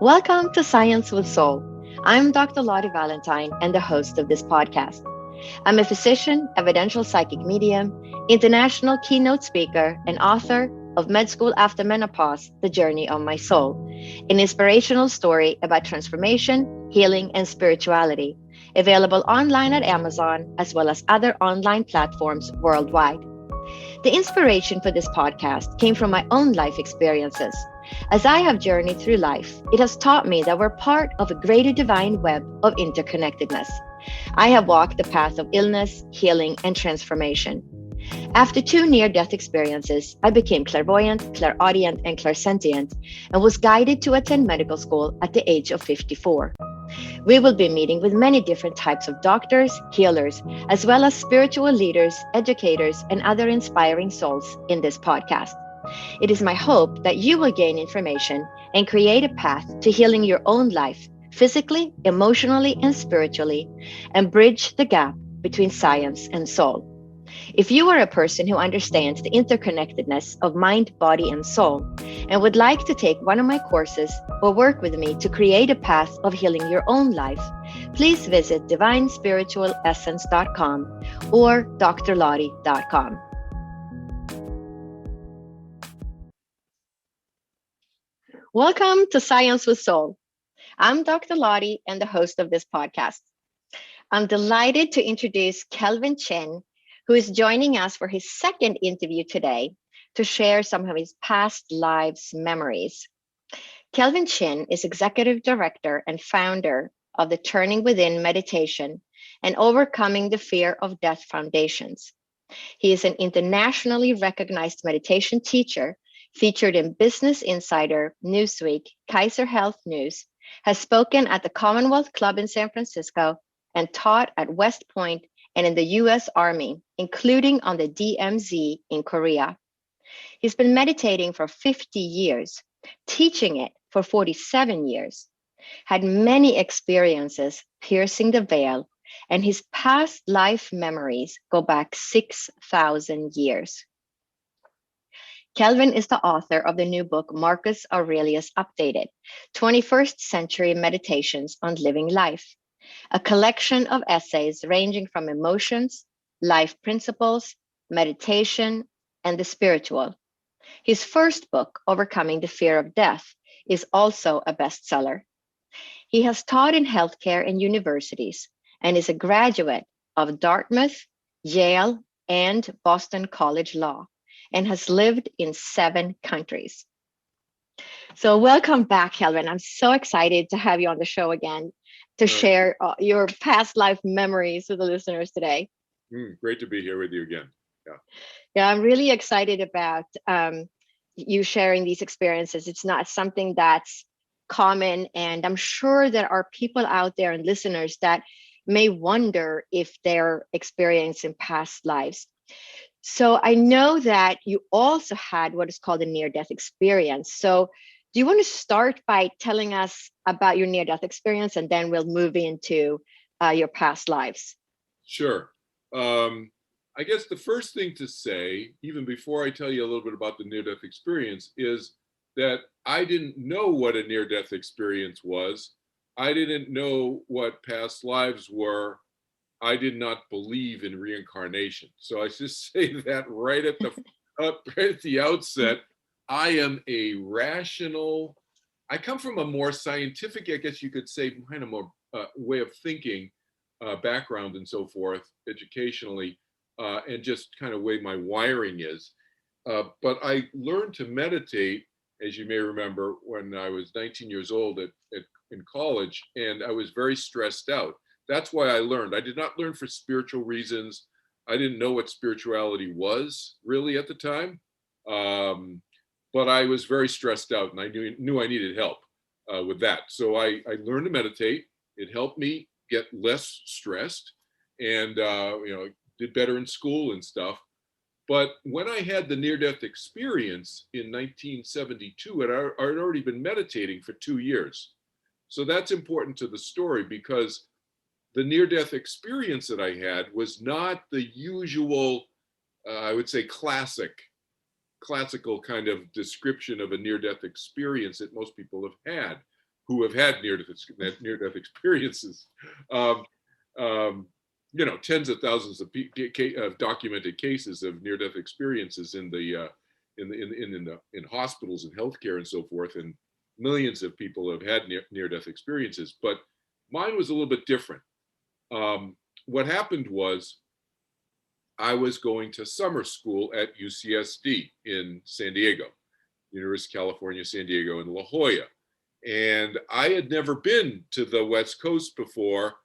Welcome to Science with Soul. I'm Dr. Lottie Valentine and the host of this podcast. I'm a physician, evidential psychic medium, international keynote speaker, and author of Med School After Menopause, The Journey of My Soul, an inspirational story about transformation, healing, and spirituality, available online at Amazon as well as other online platforms worldwide. The inspiration for this podcast came from my own life experiences. As I have journeyed through life, it has taught me that we're part of a greater divine web of interconnectedness. I have walked the path of illness, healing, and transformation. After two near death experiences, I became clairvoyant, clairaudient, and clairsentient, and was guided to attend medical school at the age of 54. We will be meeting with many different types of doctors, healers, as well as spiritual leaders, educators, and other inspiring souls in this podcast. It is my hope that you will gain information and create a path to healing your own life, physically, emotionally, and spiritually, and bridge the gap between science and soul. If you are a person who understands the interconnectedness of mind, body, and soul, and would like to take one of my courses or work with me to create a path of healing your own life, please visit divinespiritualessence.com or drlottie.com. Welcome to Science with Soul. I'm Dr. Lottie and the host of this podcast. I'm delighted to introduce Kelvin Chin, who is joining us for his second interview today to share some of his past lives memories. Kelvin Chin is executive director and founder of the Turning Within Meditation and Overcoming the Fear of Death Foundations. He is an internationally recognized meditation teacher featured in Business Insider, Newsweek, Kaiser Health News, has spoken at the Commonwealth Club in San Francisco, and taught at West Point and in the US Army, including on the DMZ in Korea. He's been meditating for 50 years, teaching it for 47 years, had many experiences piercing the veil, and his past life memories go back 6,000 years. Kelvin is the author of the new book, Marcus Aurelius Updated, 21st Century Meditations on Living Life, a collection of essays ranging from emotions, life principles, meditation, and the spiritual. His first book, Overcoming the Fear of Death, is also a bestseller. He has taught in healthcare and universities and is a graduate of Dartmouth, Yale, and Boston College Law, and has lived in 7 countries. So welcome back, Kelvin. I'm so excited to have you on the show again to share your past life memories with the listeners today. Great to be here with you again. Yeah, I'm really excited about you sharing these experiences. It's not something that's common, and I'm sure there are people out there and listeners that may wonder if they're experiencing past lives. So I know that you also had what is called a near-death experience. So do you want to start by telling us about your near-death experience, and then we'll move into your past lives? Sure. I guess the first thing to say, even before I tell you a little bit about the near-death experience, is that I didn't know what a near-death experience was. I didn't know what past lives were. I did not believe in reincarnation. So I just say that right at the outset. I am a rational. I come from a more scientific, I guess you could say, kind of more way of thinking, background and so forth, educationally, and just kind of way my wiring is. But I learned to meditate, as you may remember, when I was 19 years old in college, and I was very stressed out. That's why I learned. I did not learn for spiritual reasons. I didn't know what spirituality was really at the time. But I was very stressed out, and I knew I needed help with that. So I learned to meditate. It helped me get less stressed, and did better in school and stuff. But when I had the near-death experience in 1972, I'd already been meditating for 2 years. So that's important to the story, because the near-death experience that I had was not the usual, I would say, classical kind of description of a near-death experience that most people have had. who have had near-death experiences. Tens of thousands of documented cases of near-death experiences in hospitals and healthcare and so forth, and millions of people have had near-death experiences. But mine was a little bit different. What happened was I was going to summer school at UCSD in San Diego, University of California, San Diego, in La Jolla. And I had never been to the West Coast before.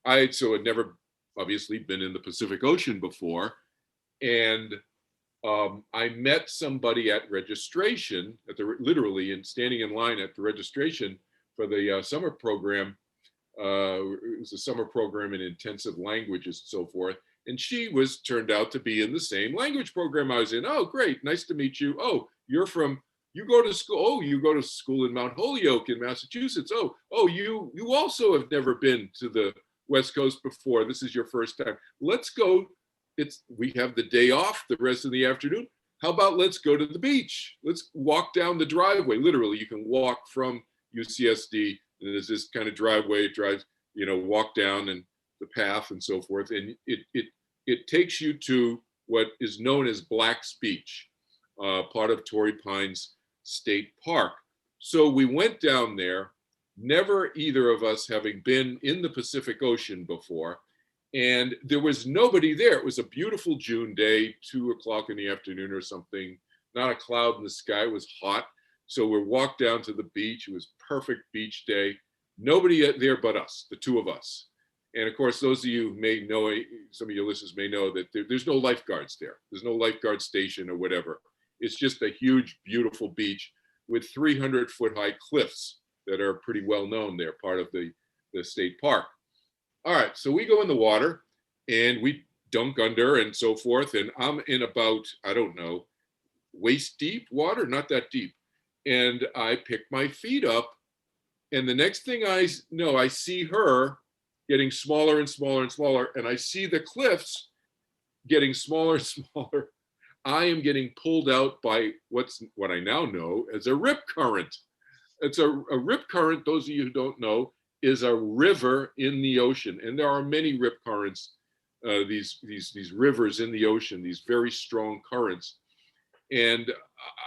Had never obviously been in the Pacific Ocean before. And I met somebody at registration, literally standing in line at the registration for the summer program. It was a summer program in intensive languages and so forth. And she turned out to be in the same language program I was in. Oh, great. Nice to meet you. Oh, you go to school. Oh, you go to school in Mount Holyoke in Massachusetts. Oh, you also have never been to the West Coast before. This is your first time. Let's go. We have the day off the rest of the afternoon. How about let's go to the beach? Let's walk down the driveway. Literally, you can walk from UCSD, and there's this kind of driveway, walk down and the path and so forth. And it takes you to what is known as Black's Beach, part of Torrey Pines State Park. So we went down there, never either of us having been in the Pacific Ocean before. And there was nobody there. It was a beautiful June day, 2:00 in the afternoon or something, not a cloud in the sky. It was hot. So we walked down to the beach. It was perfect beach day. Nobody there but us, the two of us. And of course, those of you may know, some of your listeners may know that there's no lifeguards there. There's no lifeguard station or whatever. It's just a huge, beautiful beach with 300-foot high cliffs that are pretty well known there, part of the state park. All right, so we go in the water and we dunk under and so forth. And I'm in about, I don't know, waist deep water, not that deep. And I pick my feet up. And the next thing I know, I see her getting smaller and smaller and smaller. And I see the cliffs getting smaller and smaller. I am getting pulled out by what I now know as a rip current. It's a rip current, those of you who don't know, is a river in the ocean. And there are many rip currents, these rivers in the ocean, these very strong currents. And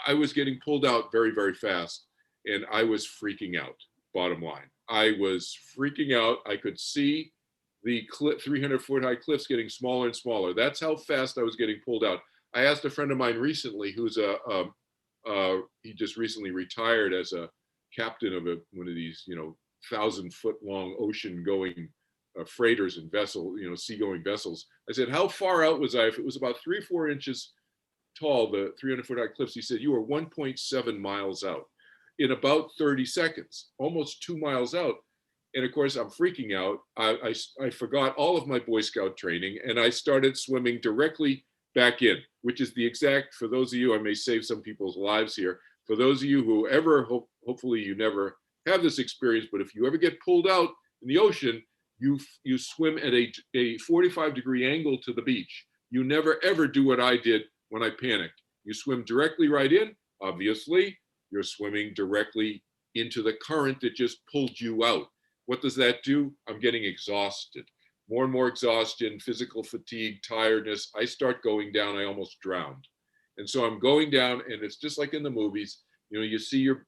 I was getting pulled out very, very fast. And I was freaking out, bottom line. I was freaking out. I could see the 300-foot high cliffs getting smaller and smaller. That's how fast I was getting pulled out. I asked a friend of mine recently, who's he just recently retired as a captain of one of these, 1,000-foot long ocean-going freighters and seagoing vessels. I said, how far out was I? If it was about 3 or 4 inches tall, the 300-foot high cliffs, he said, you were 1.7 miles out in about 30 seconds, almost 2 miles out. And of course, I'm freaking out. I forgot all of my Boy Scout training, and I started swimming directly back in, which is the exact, for those of you, I may save some people's lives here, for those of you who ever, hopefully you never have this experience, but if you ever get pulled out in the ocean, you swim at a 45-degree angle to the beach. You never ever do what I did when I panicked. You swim directly right in. Obviously, you're swimming directly into the current that just pulled you out. What does that do? I'm getting exhausted. More and more exhaustion, physical fatigue, tiredness. I start going down. I almost drowned. And so I'm going down, and it's just like in the movies. You see your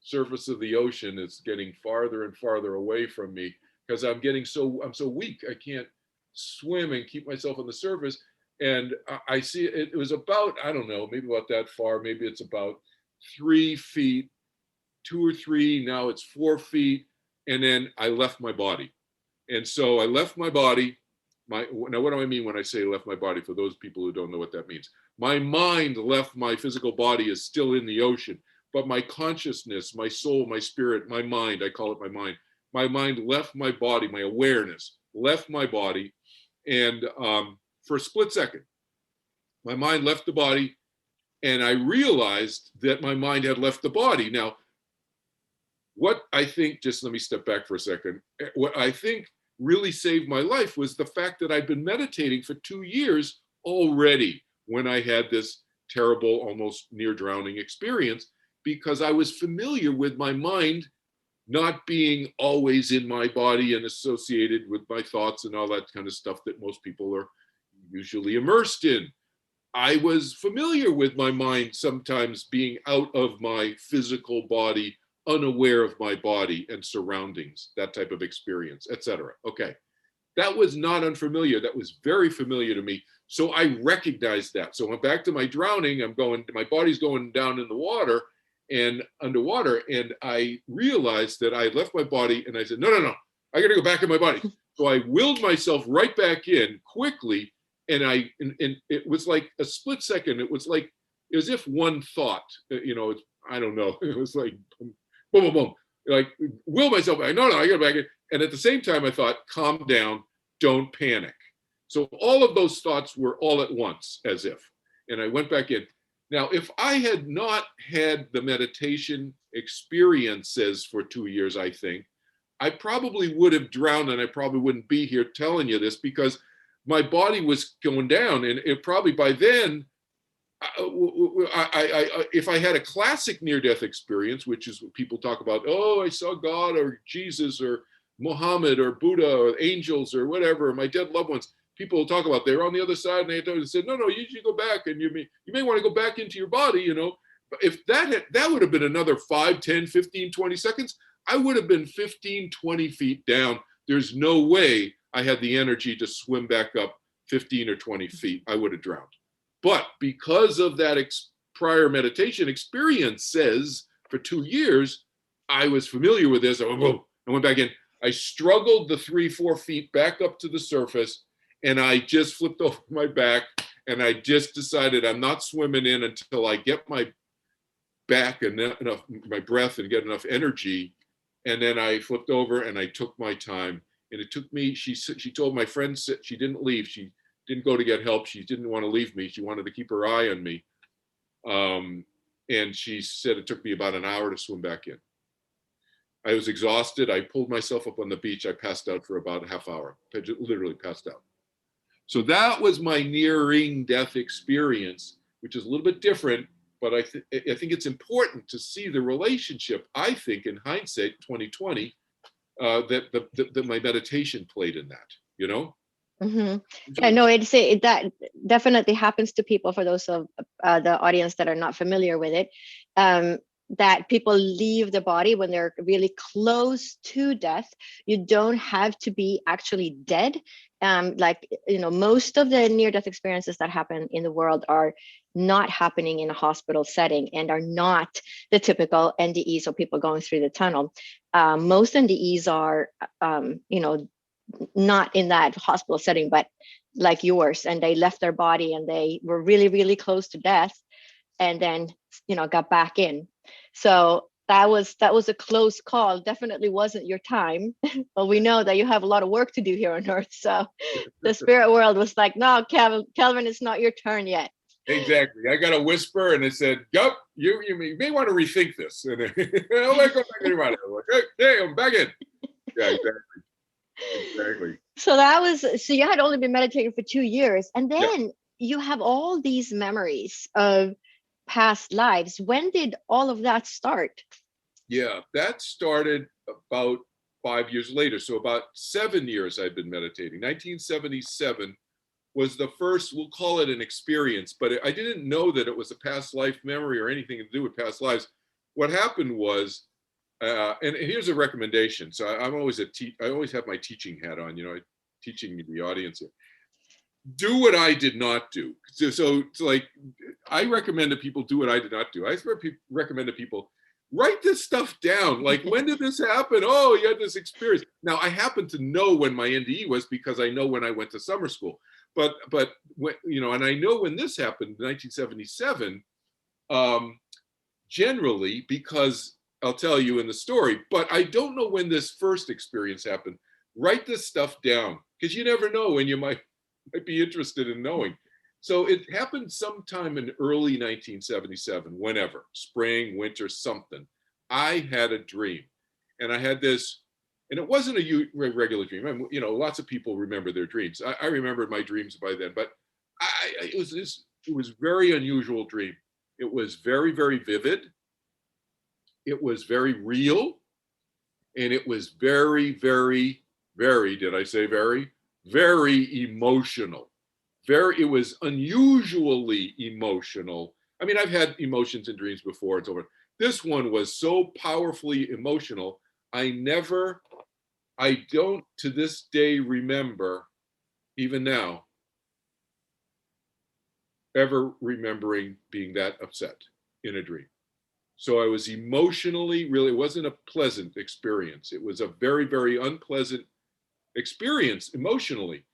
surface of the ocean is getting farther and farther away from me because I'm so weak. I can't swim and keep myself on the surface. And I see it was about, I don't know, maybe about that far. Maybe it's about 3 feet, 2 or 3. Now it's 4 feet. And then I left my body. And so I left my body. Now, what do I mean when I say left my body? For those people who don't know what that means, my mind left my physical body, is still in the ocean, but my consciousness, my soul, my spirit, my mind, I call it my mind. My mind left my body, my awareness left my body. And for a split second, my mind left the body, and I realized that my mind had left the body. Now, what I think, just let me step back for a second. What I think really saved my life was the fact that I'd been meditating for 2 years already when I had this terrible, almost near drowning experience, because I was familiar with my mind not being always in my body and associated with my thoughts and all that kind of stuff that most people are usually immersed in. I was familiar with my mind sometimes being out of my physical body, unaware of my body and surroundings, that type of experience, etc. Okay, that was not unfamiliar. That was very familiar to me. So I recognized that. So I'm back to my drowning. My body's going down in the water and underwater. And I realized that I left my body and I said, no, I got to go back in my body. So I willed myself right back in quickly. And it was like a split second. It was as if one thought, I don't know. It was like, boom, boom, boom. Like, will myself back. No, I got back in. And at the same time, I thought, calm down, don't panic. So all of those thoughts were all at once, as if. And I went back in. Now, if I had not had the meditation experiences for 2 years, I think, I probably would have drowned, and I probably wouldn't be here telling you this, because my body was going down. And it probably by then, if I had a classic near-death experience, which is what people talk about, oh, I saw God or Jesus or Muhammad or Buddha or angels or whatever, my dead loved ones, people will talk about, they're on the other side, and they said, no, you should go back, and you may want to go back into your body, If that would have been another 5, 10, 15, 20 seconds, I would have been 15, 20 feet down. There's no way I had the energy to swim back up 15 or 20 feet. I would have drowned. But because of that prior meditation experience says for 2 years, I was familiar with this. I went back in. I struggled the 3-4 feet back up to the surface, and I just flipped over my back, and I just decided I'm not swimming in until I get my back and enough my breath and get enough energy. And then I flipped over and I took my time. And it took me, she told my friend she didn't leave. She didn't go to get help. She didn't want to leave me. She wanted to keep her eye on me. And she said it took me about an hour to swim back in. I was exhausted. I pulled myself up on the beach. I passed out for about a half hour. I literally passed out. So that was my nearing death experience, which is a little bit different, but I think it's important to see the relationship, I think, in hindsight, 2020, that my meditation played in that, Mm-hmm. Yeah, no, that definitely happens to people. For those of the audience that are not familiar with it, that people leave the body when they're really close to death. You don't have to be actually dead. Most of the near-death experiences that happen in the world are not happening in a hospital setting and are not the typical NDE, so people going through the tunnel. Most NDEs are, not in that hospital setting, but like yours, and they left their body and they were really, really close to death, and then got back in. So that was a close call. Definitely wasn't your time. But we know that you have a lot of work to do here on Earth. So the spirit world was like, no, Kelvin, it's not your turn yet. Exactly. I got a whisper, and it said, "Yup, you may want to rethink this." And I'll go back in your body. I'm like, hey, I'm back in. Yeah, exactly. So you had only been meditating for 2 years, and then you have all these memories of past lives. When did all of that start? Yeah, that started about 5 years later. So about 7 years I've been meditating. 1977 was the first, we'll call it an experience, but I didn't know that it was a past life memory or anything to do with past lives. What happened was, and here's a recommendation. So I always have my teaching hat on, teaching the audience here. Do what I did not do. So it's like, I recommend that people do what I did not do. I recommend that people write this stuff down. Like, when did this happen? Oh, you had this experience. Now, I happen to know when my NDE was because I know when I went to summer school. But when, and I know when this happened in 1977, generally, because I'll tell you in the story, but I don't know when this first experience happened. Write this stuff down, because you never know when you might be interested in knowing. So it happened sometime in early 1977, whenever, spring, winter, something. I had a dream, and I had this, and it wasn't a regular dream. Lots of people remember their dreams. I remembered my dreams by then, but it was very unusual dream. It was very, very vivid. It was very real. And it was very, very, very, did I say very? Very emotional. It was unusually emotional. I mean, I've had emotions in dreams before. It's over. This one was so powerfully emotional. I don't to this day remember, even now, ever remembering being that upset in a dream. So I was emotionally, really, it wasn't a pleasant experience. It was a very, very unpleasant experience emotionally.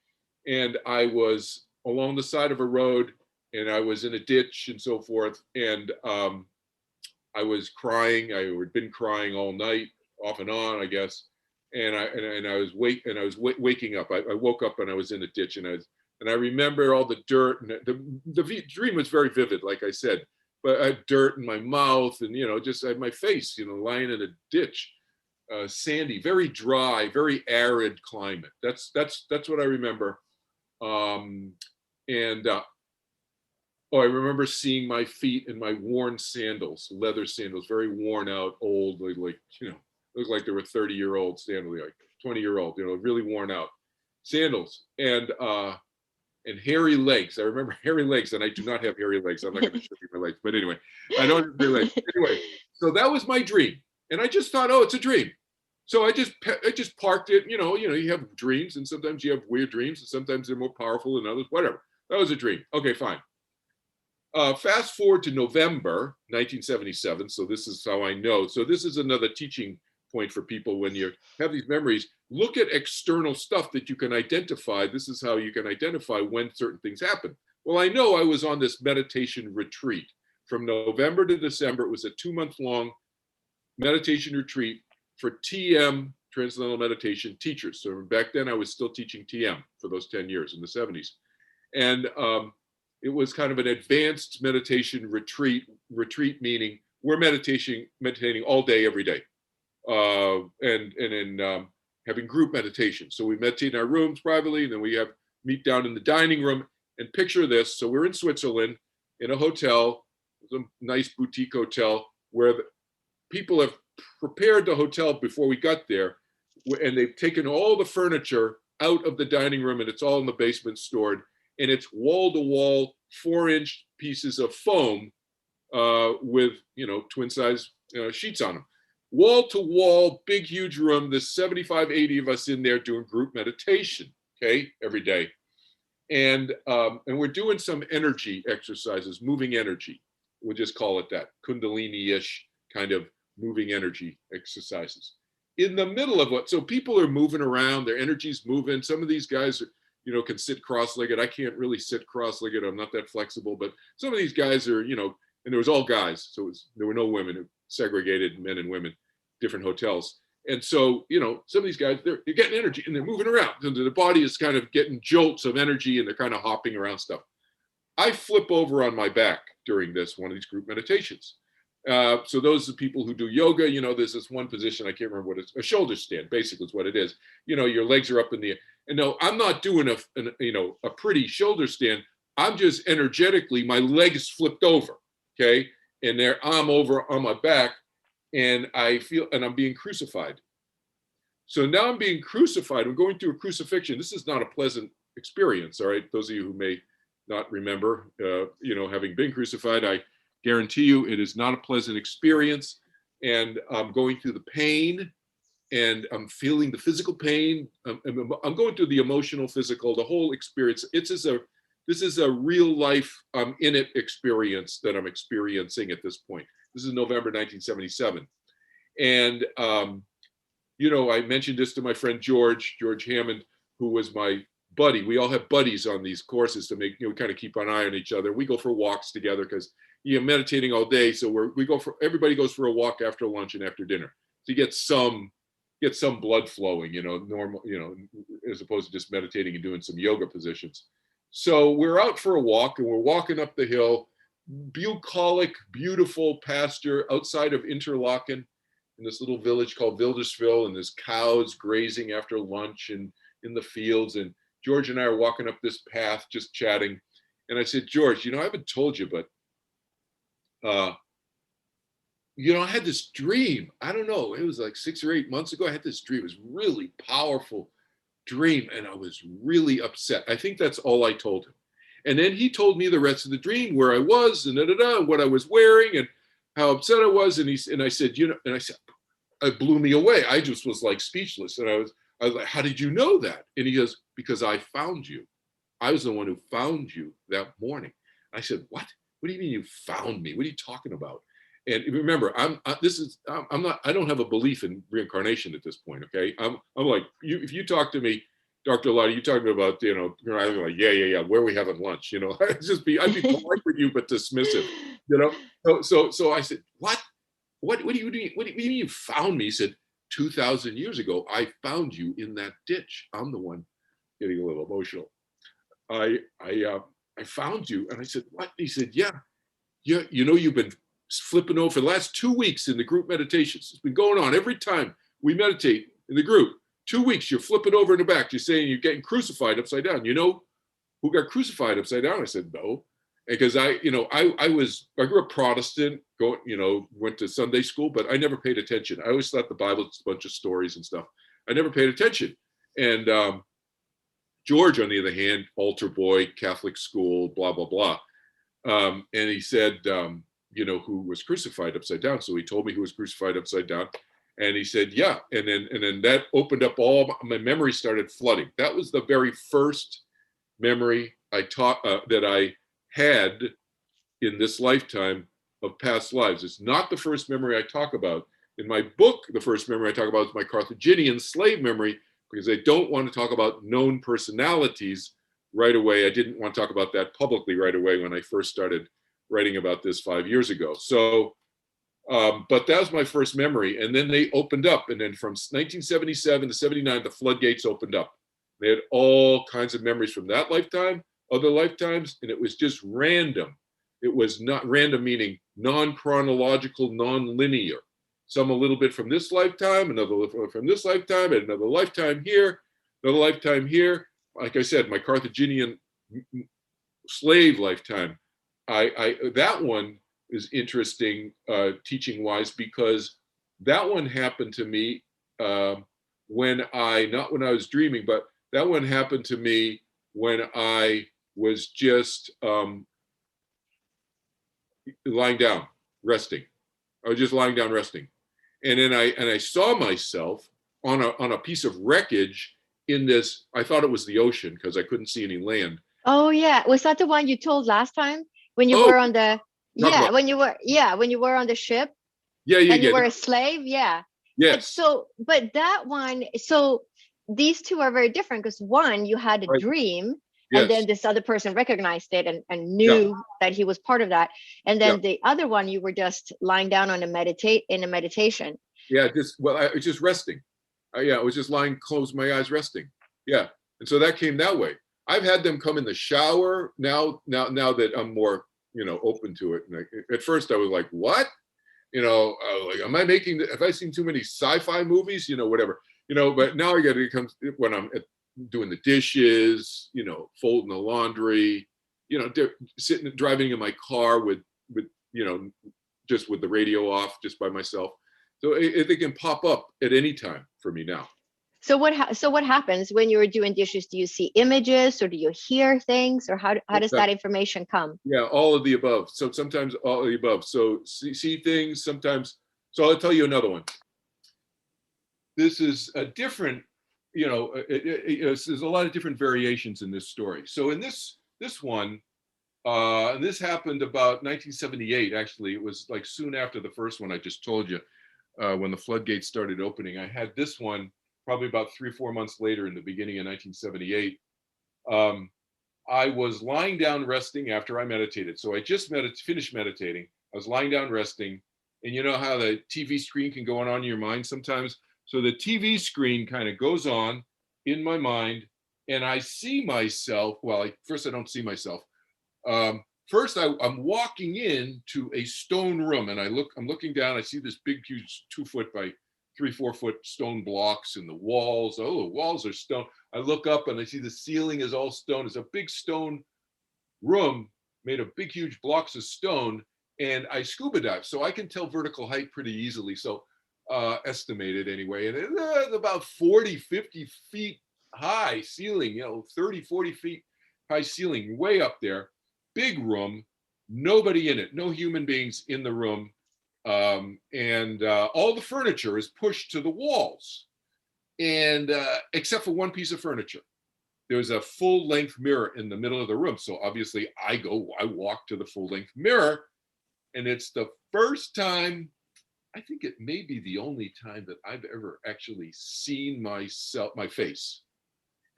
And I was along the side of a road and I was in a ditch and so forth. And I was crying. I had been crying all night, off and on, I guess. And I was waking up. I woke up and I was in a ditch, and I remember all the dirt, and the dream was very vivid, like I said. But I had dirt in my mouth, and just I had my face, lying in a ditch, sandy, very dry, very arid climate. That's what I remember. And I remember seeing my feet in my worn sandals, leather sandals, very worn out, old, like looked like they were 30-year-old sandals, like 20-year-old, really worn out sandals, and hairy legs. I remember hairy legs, and I do not have hairy legs. I'm not going to show you my legs, but anyway, I don't have hairy legs. Anyway, so that was my dream, and I just thought, oh, it's a dream. So I just parked it. You have dreams, and sometimes you have weird dreams, and sometimes they're more powerful than others. Whatever. That was a dream. Okay, fine. Fast forward to November 1977. So this is how I know. So this is another teaching point for people when you have these memories. Look at external stuff that you can identify. This is how you can identify when certain things happen. Well, I know I was on this meditation retreat from November to December. It was a 2-month-long meditation retreat for TM, Transcendental Meditation teachers. So back then I was still teaching TM for those 10 years in the 70s. And it was kind of an advanced meditation retreat meaning we're meditating all day, every day, and having group meditation. So we meditate in our rooms privately, and then we meet down in the dining room. And picture this: so we're in Switzerland in a hotel, a nice boutique hotel, where the people have prepared the hotel before we got there, and they've taken all the furniture out of the dining room, and it's all in the basement stored. And it's wall-to-wall 4-inch pieces of foam with twin size sheets on them. Wall-to-wall, big, huge room. There's 75, 80 of us in there doing group meditation, okay, every day. And we're doing some energy exercises, moving energy. We'll just call it that, Kundalini-ish kind of moving energy exercises. In the middle of so people are moving around, their energy's moving. Some of these guys are, can sit cross-legged. I can't really sit cross-legged. I'm not that flexible, but some of these guys are, and there was all guys. So there were no women, segregated men and women, different hotels. And so, some of these guys, they're getting energy and they're moving around. And the body is kind of getting jolts of energy and they're kind of hopping around stuff. I flip over on my back during one of these group meditations. So those are the people who do yoga, there's this one position, I can't remember what it's, a shoulder stand, basically is what it is. Your legs are up in the air. And no, I'm not doing a pretty shoulder stand. I'm just energetically, my legs flipped over, okay? And I'm over on my back, and I'm being crucified. So now I'm being crucified. I'm going through a crucifixion. This is not a pleasant experience, all right? Those of you who may not remember, having been crucified, I guarantee you it is not a pleasant experience. And I'm going through the pain, and I'm feeling the physical pain. I'm going through the emotional, physical, the whole experience. This is a real life in it experience that I'm experiencing at this point. This is November 1977. And, I mentioned this to my friend George Hammond, who was my buddy. We all have buddies on these courses to make, we kind of keep an eye on each other. We go for walks together because, meditating all day. So everybody goes for a walk after lunch and after dinner to get some blood flowing, normal, as opposed to just meditating and doing some yoga positions. So we're out for a walk, and we're walking up the hill, bucolic, beautiful pasture outside of Interlaken, in this little village called Wilderswil, and there's cows grazing after lunch and in the fields. And George and I are walking up this path, just chatting. And I said, George, I haven't told you, but I had this dream. I don't know. It was like 6 or 8 months ago. I had this dream. It was really powerful dream. And I was really upset. I think that's all I told him. And then he told me the rest of the dream, where I was and what I was wearing and how upset I was. And I said, it blew me away. I just was like speechless. And I was like, how did you know that? And he goes, because I found you. I was the one who found you that morning. I said, what? What do you mean you found me? What are you talking about? And remember, I don't have a belief in reincarnation at this point. Okay. I'm like, if you talk to me, Dr. Lottie, you talking about, I'm like, yeah. Where are we having lunch? I'd be polite with you, but dismissive, So I said, what do you mean? What do you mean you found me? He said, 2,000 years ago, I found you in that ditch. I'm the one getting a little emotional. I found you. And I said, what? He said, yeah, you've been flipping over for the last 2 weeks in the group meditations. It's been going on every time we meditate in the group. 2 weeks, you're flipping over in the back. You're saying you're getting crucified upside down. You know who got crucified upside down? I said, no. Because I grew up Protestant, went to Sunday school, but I never paid attention. I always thought the Bible was a bunch of stories and stuff. I never paid attention. And George, on the other hand, altar boy, Catholic school, blah, blah, blah. And he said, who was crucified upside down. So he told me who was crucified upside down. And he said, yeah. And then that opened up all my memory started flooding. That was the very first memory that I had in this lifetime of past lives. It's not the first memory I talk about. In my book, the first memory I talk about is my Carthaginian slave memory, because I don't want to talk about known personalities right away. I didn't want to talk about that publicly right away when I first started writing about this 5 years ago. So, but that was my first memory. And then they opened up. And then from 1977 to 79, the floodgates opened up. They had all kinds of memories from that lifetime, other lifetimes, and it was just random. It was not random, meaning non-chronological, non-linear. Some a little bit from this lifetime, another from this lifetime, and another lifetime here, another lifetime here. Like I said, my Carthaginian slave lifetime, that one is interesting teaching-wise, because that one happened to me not when I was dreaming, but that one happened to me when I was just lying down, resting. I was just lying down, resting. And then I saw myself on a piece of wreckage in this. I thought it was the ocean because I couldn't see any land. Oh yeah, was that the one you told last time when you were on the when you were on the ship? Yeah. And you were a slave, yeah. Yes. But that one, so these two are very different, because one, you had a dream, and then this other person recognized it and knew that he was part of that. And then the other one, you were just lying down on a meditation. Yeah, I was just resting. I was just lying, closed my eyes, resting. Yeah. And so that came that way. I've had them come in the shower now that I'm more, open to it. And at first I was like, what? Have I seen too many sci-fi movies? Whatever. But now it comes when I'm doing the dishes, folding the laundry, driving in my car with just with the radio off, just by myself. So it can pop up at any time for me now. So what happens when you're doing dishes? Do you see images, or do you hear things, or how does that information come? Yeah, all of the above. So sometimes all of the above. So see things sometimes. So I'll tell you another one. This is a different, there's a lot of different variations in this story. So in this one, this happened about 1978. Actually, it was like soon after the first one I just told you, when the floodgates started opening. I had this one probably about 3 or 4 months later, in the beginning of 1978. I was lying down resting after I meditated. So I just finished meditating. I was lying down resting. And you know how the TV screen can go on in your mind sometimes? So the TV screen kind of goes on in my mind, and I see myself. Well, first I don't see myself. First, I'm walking into a stone room, and I'm looking down. I see this big, huge 2 foot by 3, 4 foot stone blocks in the walls. Oh, the walls are stone. I look up and I see the ceiling is all stone. It's a big stone room made of big, huge blocks of stone. and I scuba dive, so I can tell vertical height pretty easily. So estimated anyway, and it's about 40, 50 feet high ceiling, 30, 40 feet high ceiling, way up there, big room, nobody in it, no human beings in the room. And all the furniture is pushed to the walls, and except for one piece of furniture. There's a full-length mirror in the middle of the room. So obviously I walk to the full-length mirror, and it's the first time, I think it may be the only time that I've ever actually seen my face.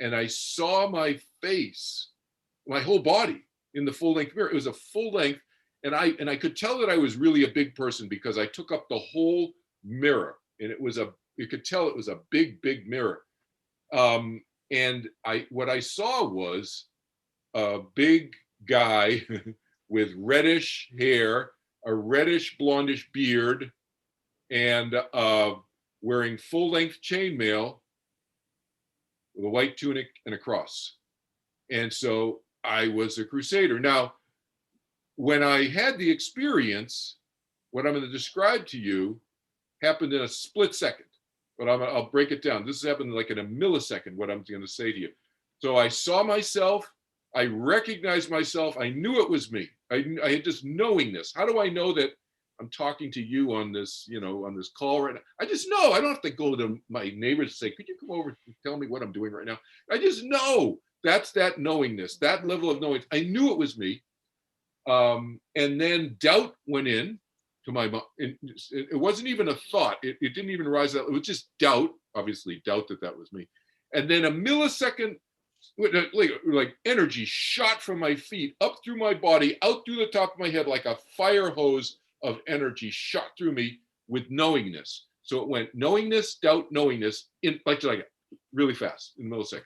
And I saw my face, my whole body in the full-length mirror. It was a full length, and I could tell that I was really a big person because I took up the whole mirror, and you could tell it was a big, big mirror. And what I saw was a big guy with reddish hair, a reddish blondish beard, and wearing full-length chainmail with a white tunic and a cross. And so I was a crusader. Now, when I had the experience, what I'm going to describe to you happened in a split second, but I'll break it down. This happened like in a millisecond, what I'm going to say to you. So I saw myself, I recognized myself, I knew it was me. I had just knowingness. How do I know that I'm talking to you on this, on this call right now? I just know. I don't have to go to my neighbors and say, could you come over and tell me what I'm doing right now? I just know. That's that knowingness, that level of knowing. I knew it was me. And then doubt went in to my mind. It wasn't even a thought. It didn't even rise up. It was just doubt, obviously doubt that was me. And then a millisecond, like energy shot from my feet up through my body, out through the top of my head, like a fire hose of energy shot through me with knowingness. So it went knowingness, doubt, knowingness, in like really fast in a millisecond.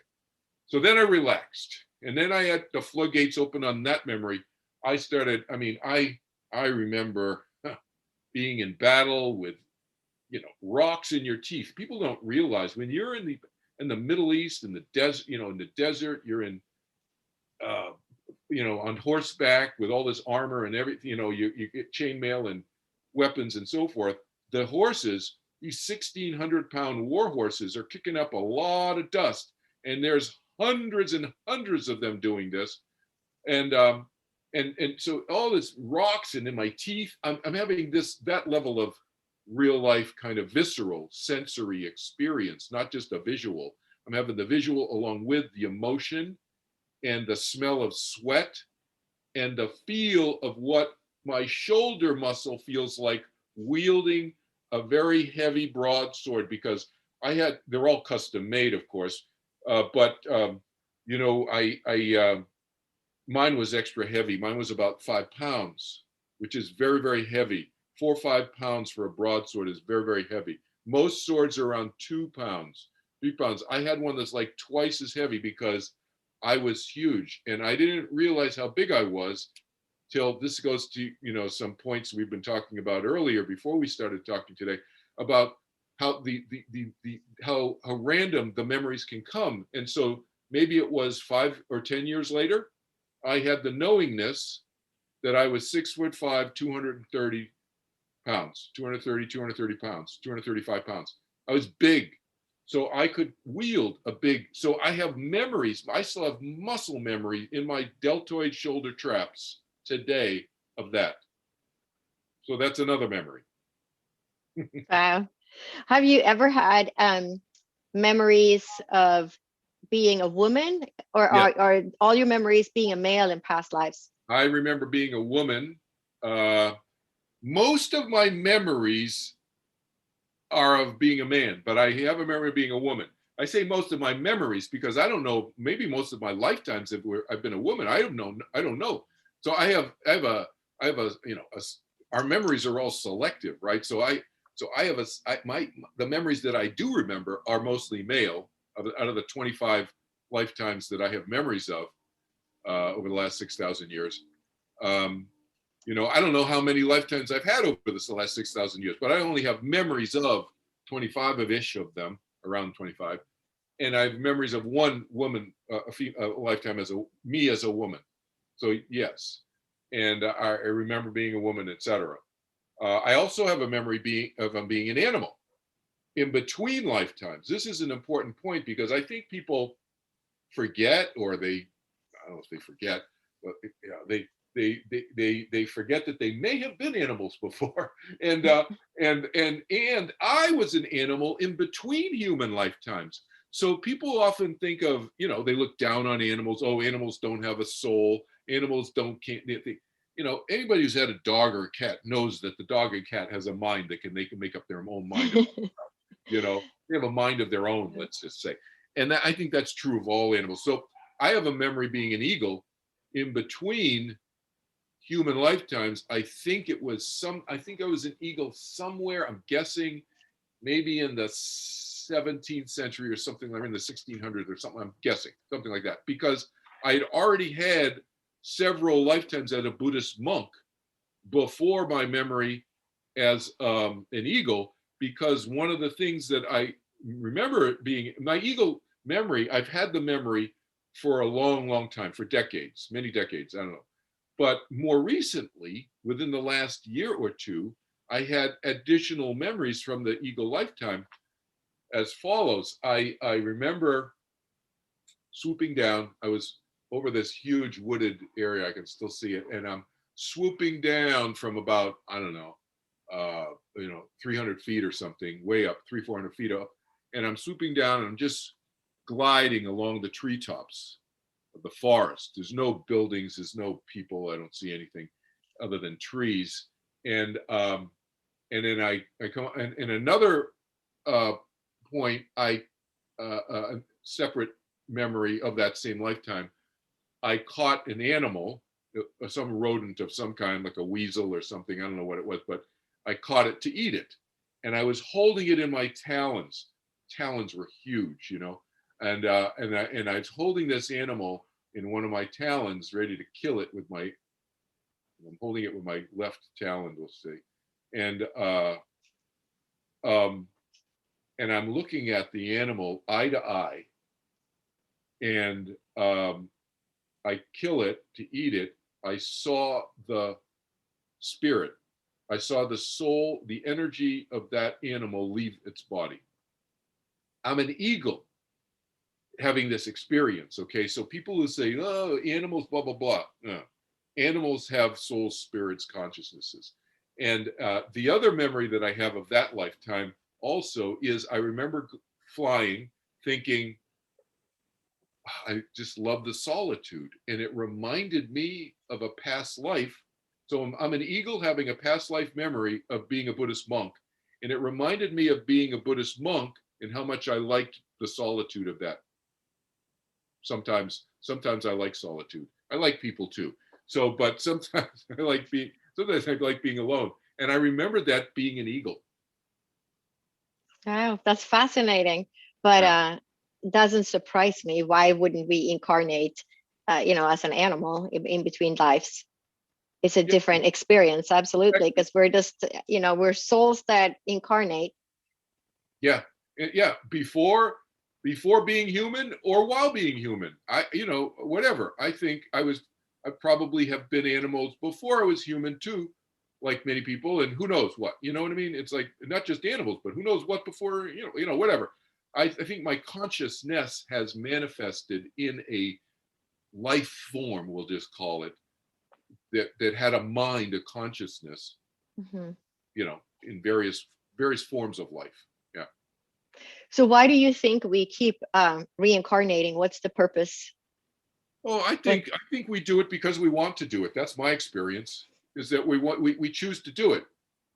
So then I relaxed, and then I had the floodgates open on that memory. I remember being in battle with, rocks in your teeth. People don't realize when you're in the Middle East, in the desert, in the desert, you're in, on horseback with all this armor and everything, you get chainmail and weapons and so forth. The horses, these 1,600-pound war horses, are kicking up a lot of dust, and there's hundreds and hundreds of them doing this. And so all this rocks and in my teeth, I'm having that level of real life kind of visceral sensory experience, not just a visual. I'm having the visual along with the emotion and the smell of sweat and the feel of what my shoulder muscle feels like wielding a very heavy broadsword, because they're all custom made, of course, but mine was extra heavy. Mine was about 5 pounds, which is very, very heavy. 4 or 5 pounds for a broadsword is very, very heavy. Most swords are around 2 pounds, 3 pounds. I had one that's like twice as heavy because I was huge, and I didn't realize how big I was till this goes to, some points we've been talking about earlier before we started talking today about how how random the memories can come. And so maybe it was 5 or 10 years later, I had the knowingness that I was 6'5", 230 pounds, 230 pounds, 235 pounds. I was big. So I could wield so I have memories. I still have muscle memory in my deltoid shoulder traps today of that. So that's another memory. Wow. Have you ever had memories of being a woman, or are all your memories being a male in past lives? I remember being a woman. Most of my memories are of being a man, but I have a memory of being a woman. I say most of my memories because I don't know, maybe most of my lifetimes I've been a woman. I don't know. So our memories are all selective, right? So the memories that I do remember are mostly male. Out of the 25 lifetimes that I have memories of over the last 6,000 years. I don't know how many lifetimes I've had over the last 6,000 years, but I only have memories of 25-ish of them, around 25. And I have memories of one woman, a lifetime me as a woman. So yes. and I remember being a woman, etc. I also have a memory of being an animal in between lifetimes. This is an important point because I think people forget, or I don't know if they forget, but you know, they forget that they may have been animals before, and and I was an animal in between human lifetimes. So people often think of, you know, they look down on animals. Oh, animals don't have a soul. Animals can't. You know, anybody who's had a dog or a cat knows that the dog and cat has a mind they can make up their own mind. You know, they have a mind of their own, let's just say. And I think that's true of all animals. So I have a memory being an eagle in between human lifetimes. I think I was an eagle somewhere, I'm guessing maybe in the 17th century or something, like in the 1600s or something, I'm guessing, something like that, because I had already had several lifetimes as a Buddhist monk before my memory as an eagle, because one of the things that I remember being my eagle memory, I've had the memory for a long, long time, for decades, many decades, I don't know. But more recently, within the last year or two, I had additional memories from the eagle lifetime as follows. I remember swooping down. I was over this huge wooded area. I can still see it. And I'm swooping down from about, I don't know, 300 feet or something, way up, 400 feet up. And I'm swooping down and I'm just gliding along the treetops of the forest. There's no buildings, there's no people. I don't see anything other than trees. And then I come, and in another uh, point, a separate memory of that same lifetime, I caught an animal, some rodent of some kind, like a weasel or something. I don't know what it was, but I caught it to eat it. And I was holding it in my talons. Talons were huge, you know. And I was holding this animal in one of my talons, ready to kill it with my, I'm holding it with my left talon, we'll see. And um, and I'm looking at the animal eye to eye, and I kill it to eat it. I saw the spirit. I saw the soul, the energy of that animal leave its body. I'm an eagle having this experience. Okay, so people who say, "Oh, animals, blah blah blah," no. Animals have souls, spirits, consciousnesses. And the other memory that I have of that lifetime also is I remember flying, thinking, I just love the solitude. And it reminded me of a past life. So I'm an eagle having a past life memory of being a Buddhist monk. And it reminded me of being a Buddhist monk and how much I liked the solitude of that. Sometimes I like solitude. I like people too. So, but sometimes sometimes I like being alone. And I remember that being an eagle. Wow, that's fascinating. But Yeah. doesn't surprise me. Why wouldn't we incarnate, as an animal in between lives? It's a Yeah. different experience, absolutely, because we're just, we're souls that incarnate. Yeah. Yeah. Before being human or while being human. Whatever. I probably have been animals before I was human too, like many people, and who knows what, you know what I mean? It's like not just animals, but who knows what before, whatever. I think my consciousness has manifested in a life form, we'll just call it, that had a mind, a consciousness, Mhm. in various forms of life. Yeah. So why do you think we keep reincarnating? What's the purpose? Oh, I What? think we do it because we want to do it. That's my experience. Is that we choose to do it,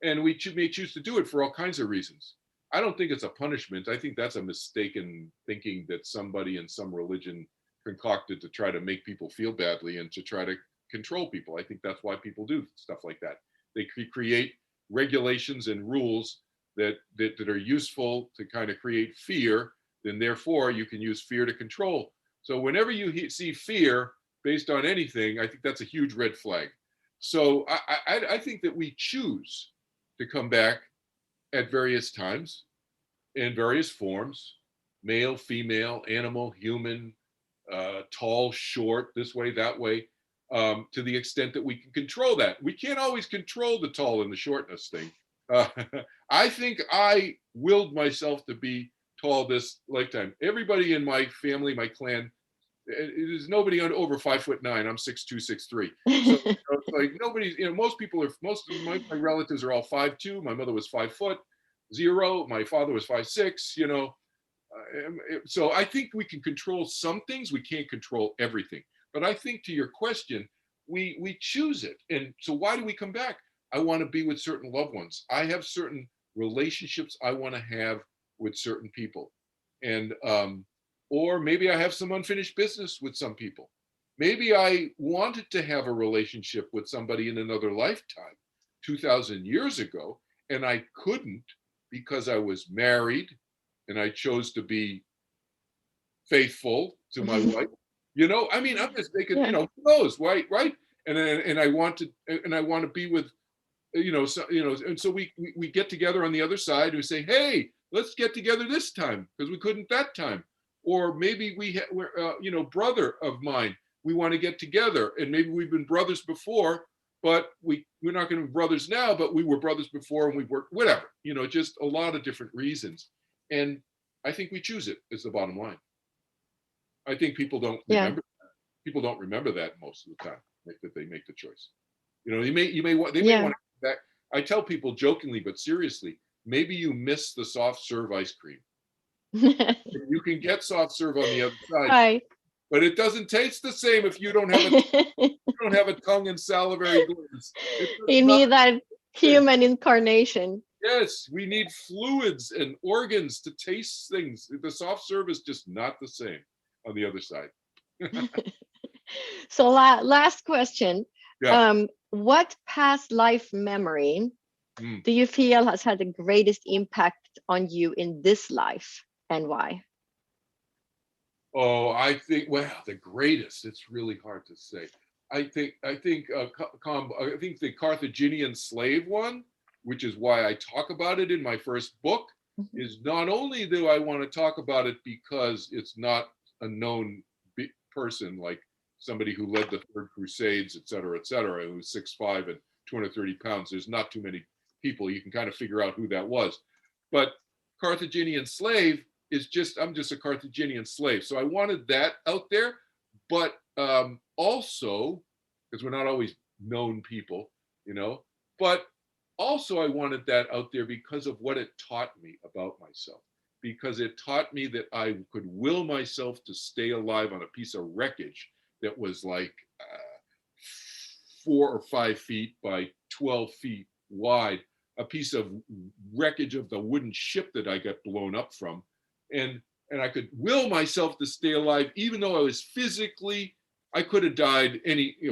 and may choose to do it for all kinds of reasons. I don't think it's a punishment. I think that's a mistaken thinking that somebody in some religion concocted to try to make people feel badly and to try to control people. I think that's why people do stuff like that. They create regulations and rules that are useful to kind of create fear. Then therefore you can use fear to control. So whenever you see fear based on anything, I think that's a huge red flag. So I think that we choose to come back at various times in various forms, male, female, animal, human, tall, short, this way, that way. to the extent that we can control that. We can't always control the tall and the shortness thing. I think I willed myself to be tall this lifetime. Everybody in my family, my clan, there's nobody over 5'9". I'm 6'2", 6'3". So it's like nobody, most of my relatives are all 5'2". My mother was 5'0". My father was 5'6". So I think we can control some things. We can't control everything. But I think, to your question, we choose it. And so why do we come back? I want to be with certain loved ones. I have certain relationships I want to have with certain people. And or maybe I have some unfinished business with some people. Maybe I wanted to have a relationship with somebody in another lifetime 2,000 years ago, and I couldn't because I was married and I chose to be faithful to my wife. I mean, I'm just thinking, who knows, right? And I want to be with, and so we get together on the other side. We say, hey, let's get together this time because we couldn't that time. Or maybe we're brother of mine, we want to get together, and maybe we've been brothers before, but we're not going to be brothers now, but we were brothers before and we worked, whatever, just a lot of different reasons. And I think we choose it is the bottom line. I think people don't remember that. People don't remember that most of the time, that they make the choice. They may want to come back. I tell people jokingly but seriously, maybe you miss the soft serve ice cream. You can get soft serve on the other side, right? But it doesn't taste the same if you don't have a tongue and salivary glands. You need that human incarnation. Yes, we need fluids and organs to taste things. The soft serve is just not the same on the other side. So last question. Yeah. What past life memory do you feel has had the greatest impact on you in this life, and why? Oh, I think, the greatest, it's really hard to say. I think the Carthaginian slave one, which is why I talk about it in my first book, is not only do I want to talk about it because it's not a known person, like somebody who led the Third Crusades, et cetera, who's 6'5" and 230 pounds. There's not too many people. You can kind of figure out who that was. But Carthaginian slave is I'm just a Carthaginian slave. So I wanted that out there, but also, because we're not always known people, but also I wanted that out there because of what it taught me about myself, because it taught me that I could will myself to stay alive on a piece of wreckage that was like 4 or 5 feet by 12 feet wide, a piece of wreckage of the wooden ship that I got blown up from. And I could will myself to stay alive, even though I was I could have died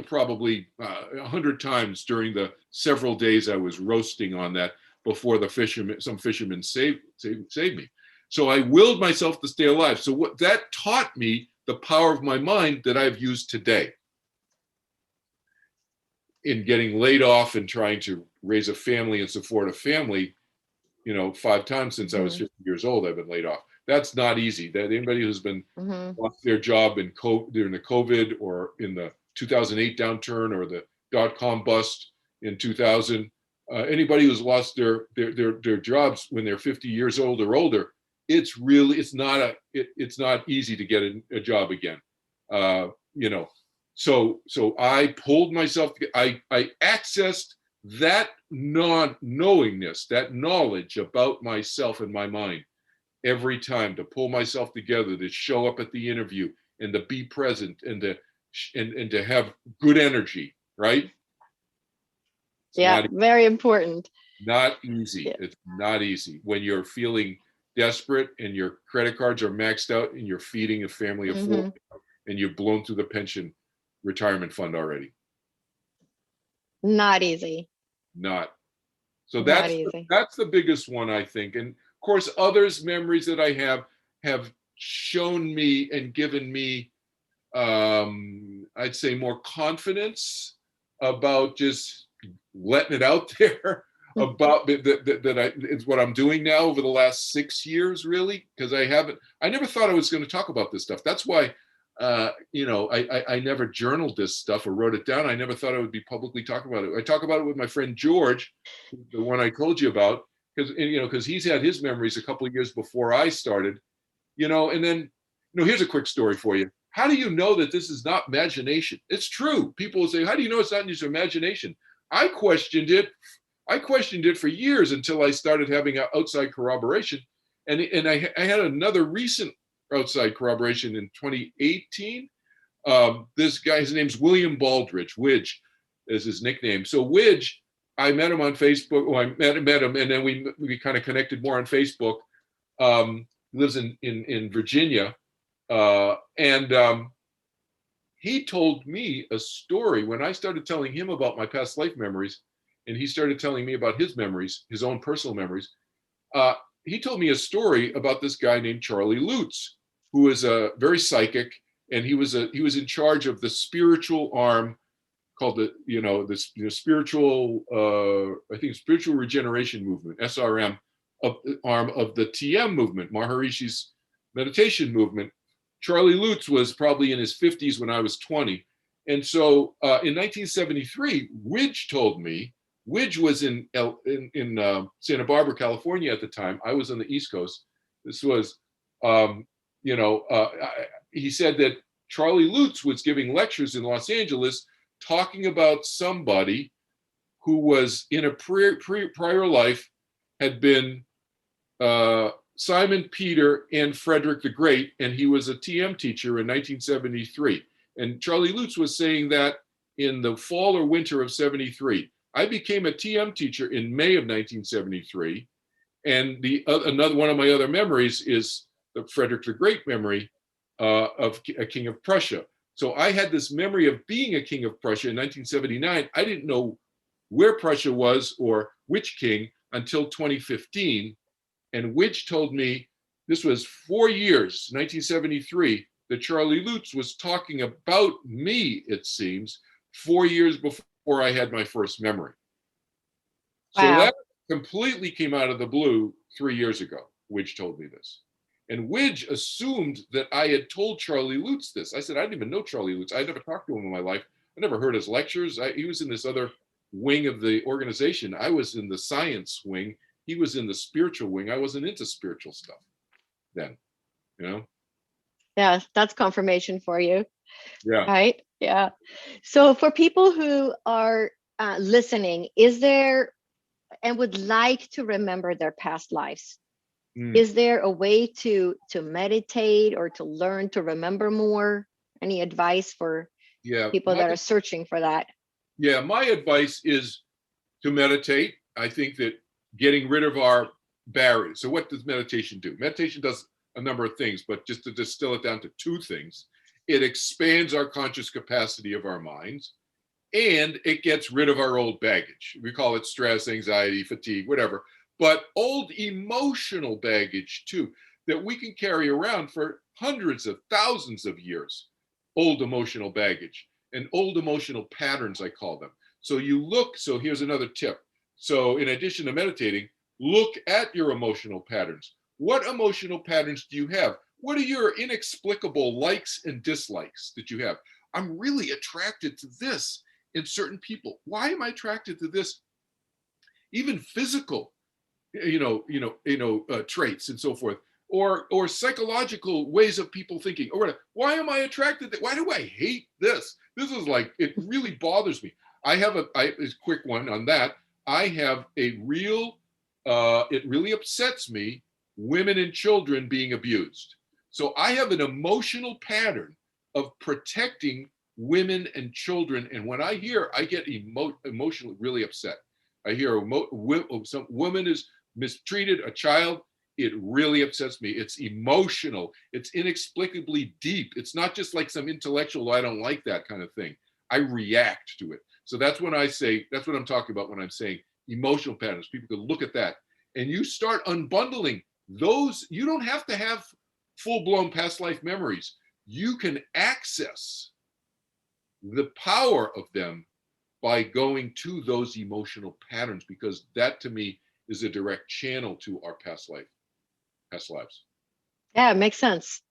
probably 100 times during the several days I was roasting on that before some fishermen saved me. So I willed myself to stay alive. So what that taught me, the power of my mind that I've used today in getting laid off and trying to raise a family and support a family. 5 times since I was 50 years old, I've been laid off. That's not easy. That anybody who's been lost their job during the COVID or in the 2008 downturn or the .com bust in 2000, anybody who's lost their jobs when they're 50 years old or older, it's not easy to get a job again. So I pulled myself. I accessed that knowingness, that knowledge about myself and my mind every time, to pull myself together, to show up at the interview and to be present and to have good energy, right? Very important. Not easy. Yeah. It's not easy when you're feeling desperate and your credit cards are maxed out and you're feeding a family of 4 and you've blown through the pension retirement fund already. Not easy. Not. So that's the biggest one, I think. And of course, others memories that I have shown me and given me, I'd say, more confidence about just letting it out there about that it's what I'm doing now over the last 6 years, really, because I never thought I was going to talk about this stuff. That's why I never journaled this stuff or wrote it down. I never thought I would be publicly talking about it. I talk about it with my friend George, the one I told you about, because he's had his memories a couple of years before I started, and then, here's a quick story for you. How do you know that this is not imagination? It's true. People will say, how do you know it's not just imagination? I questioned it for years until I started having outside corroboration. And I had another recent outside corroboration in 2018. This guy, his name's William Baldridge. Widge is his nickname. So Widge, I met him on Facebook. Well, I met him, and then we kind of connected more on Facebook. He lives in Virginia. And he told me a story when I started telling him about my past life memories, and he started telling me about his memories, his own personal memories. He told me a story about this guy named Charlie Lutz, who is a very psychic, and he was in charge of the spiritual arm called the spiritual I think spiritual regeneration movement, SRM, arm of the TM movement, Maharishi's meditation movement. Charlie Lutz was probably in his 50s when I was 20. And so in 1973, Widge told me, Widge was in Santa Barbara, California at the time. I was on the East Coast. This was, he said that Charlie Lutz was giving lectures in Los Angeles talking about somebody who was in a prior life had been Simon Peter and Frederick the Great, and he was a TM teacher in 1973. And Charlie Lutz was saying that in the fall or winter of 73. I became a TM teacher in May of 1973. And another one of my other memories is the Frederick the Great memory of a king of Prussia. So I had this memory of being a king of Prussia in 1979. I didn't know where Prussia was or which king until 2015. And Widge told me this was 4 years, 1973, that Charlie Lutz was talking about me, it seems, 4 years before I had my first memory. So that completely came out of the blue 3 years ago. Widge told me this. And Widge assumed that I had told Charlie Lutz this. I said, I didn't even know Charlie Lutz. I never talked to him in my life. I never heard his lectures. He was in this other wing of the organization. I was in the science wing. He was in the spiritual wing. I wasn't into spiritual stuff then, Yeah, that's confirmation for you. Yeah. Right? Yeah. So for people who are listening, is there and would like to remember their past lives, is there a way to meditate or to learn to remember more? Any advice for people that are searching for that? Yeah, my advice is to meditate. I think that getting rid of our barriers. So what does meditation do? Meditation does a number of things, but just to distill it down to two things, it expands our conscious capacity of our minds, and it gets rid of our old baggage. We call it stress, anxiety, fatigue, whatever, but old emotional baggage too, that we can carry around for hundreds of thousands of years. Old emotional baggage and old emotional patterns, I call them. So here's another tip. So in addition to meditating, look at your emotional patterns. What emotional patterns do you have? What are your inexplicable likes and dislikes that you have? I'm really attracted to this in certain people. Why am I attracted to this? Even physical, traits and so forth, or psychological ways of people thinking. Or why am I attracted to? Why do I hate this? This is like, it really bothers me. I have a quick one on that. I have a real, it really upsets me, women and children being abused. So I have an emotional pattern of protecting women and children. And when I get emotionally really upset. I hear some woman is mistreated, a child, it really upsets me. It's emotional. It's inexplicably deep. It's not just like some intellectual, I don't like that kind of thing. I react to it. So that's when I say, that's what I'm talking about when I'm saying emotional patterns. People can look at that and you start unbundling those. You don't have to have full-blown past life memories. You can access the power of them by going to those emotional patterns, because that to me is a direct channel to our past lives. Yeah, it makes sense.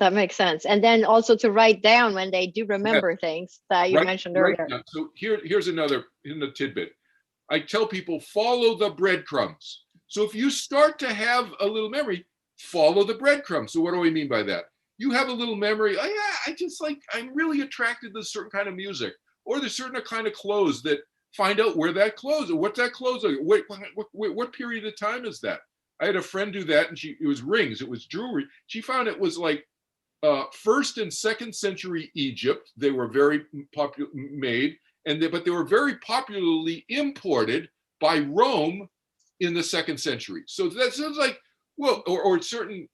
That makes sense. And then also to write down when they do remember things that you mentioned earlier. Right. So here's another tidbit. I tell people, follow the breadcrumbs. So if you start to have a little memory, follow the breadcrumbs. So what do I mean by that? You have a little memory. Oh, yeah, I'm really attracted to a certain kind of music, or there's certain kind of clothes that find out where that clothes, or what's that clothes? What period of time is that? I had a friend do that, and it was rings, it was jewelry. She found it was like first and second century Egypt. They were very popular made, but they were very popularly imported by Rome in the second century. So that sounds like, well, or certain,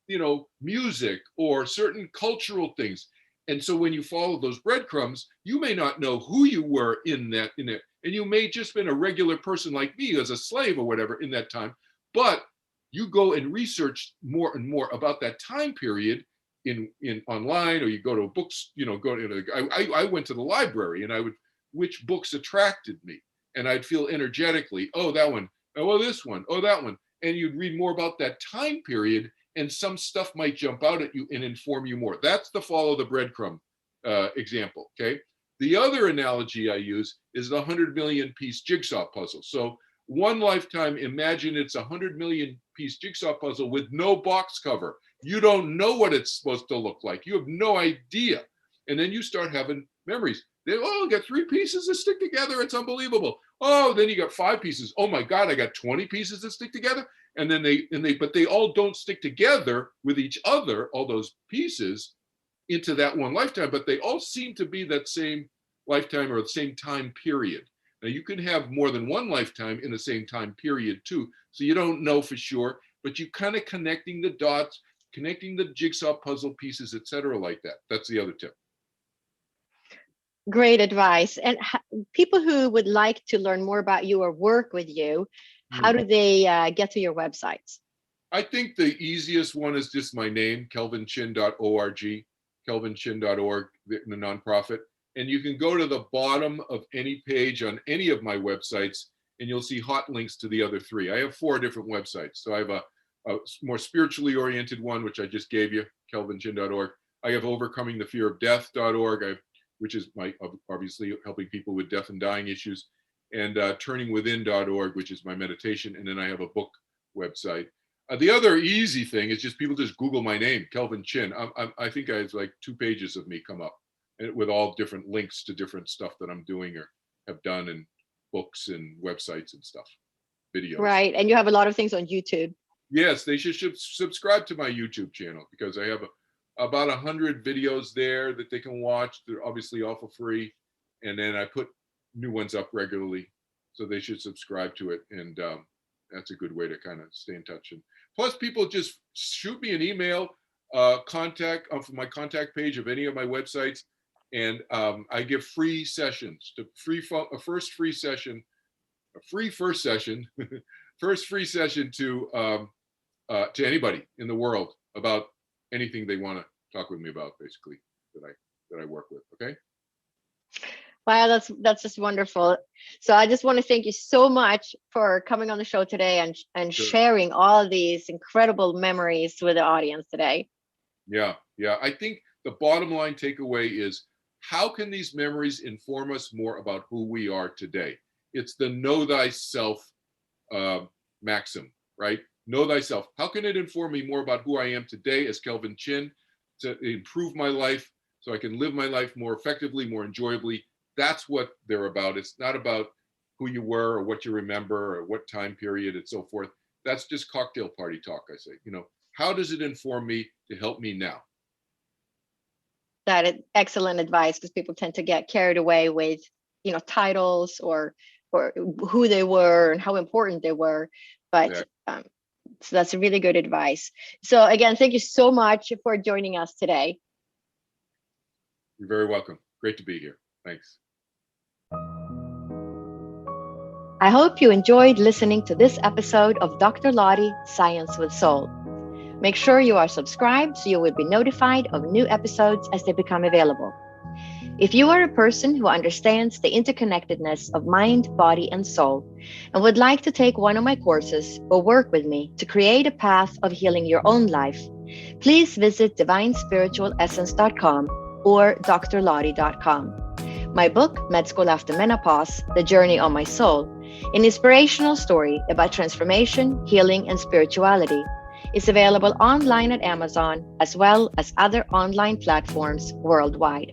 music or certain cultural things. And so when you follow those breadcrumbs, you may not know who you were in it, and you may just been a regular person like me as a slave or whatever in that time, but you go and research more and more about that time period in online, or you go to books, I went to the library, and which books attracted me, and I'd feel energetically, oh, that one, oh, this one, oh, that one. And you'd read more about that time period, and some stuff might jump out at you and inform you more. That's the follow the breadcrumb example, okay? The other analogy I use is the 100 million piece jigsaw puzzle. So one lifetime, imagine it's a 100 million piece jigsaw puzzle with no box cover. You don't know what it's supposed to look like. You have no idea. And then you start having memories. I got 3 pieces that stick together. It's unbelievable. Oh, then you got 5 pieces. Oh my God, I got 20 pieces that stick together. And then but they all don't stick together with each other, all those pieces, into that one lifetime, but they all seem to be that same lifetime or the same time period. Now you can have more than one lifetime in the same time period too. So you don't know for sure, but you kind of connecting the dots, connecting the jigsaw puzzle pieces, etc., like that. That's the other tip. Great advice. And people who would like to learn more about you or work with you, how do they get to your websites? I think the easiest one is just my name, kelvinchin.org, kelvinchin.org, the nonprofit. And you can go to the bottom of any page on any of my websites, and you'll see hot links to the other 3. I have 4 different websites. So I have a more spiritually oriented one, which I just gave you, kelvinchin.org. I have overcomingthefearofdeath.org, which is obviously helping people with death and dying issues, and turningwithin.org, which is my meditation. And then I have a book website. The other easy thing is just people just Google my name, Kelvin Chin. I think I have like 2 pages of me come up, with all different links to different stuff that I'm doing or have done, and books and websites and stuff, videos. Right, and you have a lot of things on YouTube. Yes, they should subscribe to my YouTube channel, because I have about 100 videos there that they can watch. They're obviously all for free, and then I put new ones up regularly, so they should subscribe to it. And that's a good way to kind of stay in touch. And plus, people just shoot me an email, contact from my contact page of any of my websites, and I give free sessions first free session to anybody in the world about anything they want to talk with me about, basically, that I work with. Okay. Wow, that's just wonderful. So I just want to thank you so much for coming on the show today and Sure. sharing all these incredible memories with the audience today. Yeah. I think the bottom line takeaway is, how can these memories inform us more about who we are today? It's the know thyself maxim, right? Know thyself. How can it inform me more about who I am today as Kelvin Chin, to improve my life so I can live my life more effectively, more enjoyably? That's what they're about. It's not about who you were or what you remember or what time period and so forth. That's just cocktail party talk, I say. How does it inform me to help me now? That is excellent advice, because people tend to get carried away with, titles or who they were and how important they were. But so that's a really good advice. So again, thank you so much for joining us today. You're very welcome. Great to be here. Thanks. I hope you enjoyed listening to this episode of Dr. Lottie Science with Soul. Make sure you are subscribed so you will be notified of new episodes as they become available. If you are a person who understands the interconnectedness of mind, body, and soul, and would like to take one of my courses or work with me to create a path of healing your own life, please visit divinespiritualessence.com or drlottie.com. My book, Med School After Menopause, The Journey on My Soul, an inspirational story about transformation, healing, and spirituality, is available online at Amazon as well as other online platforms worldwide.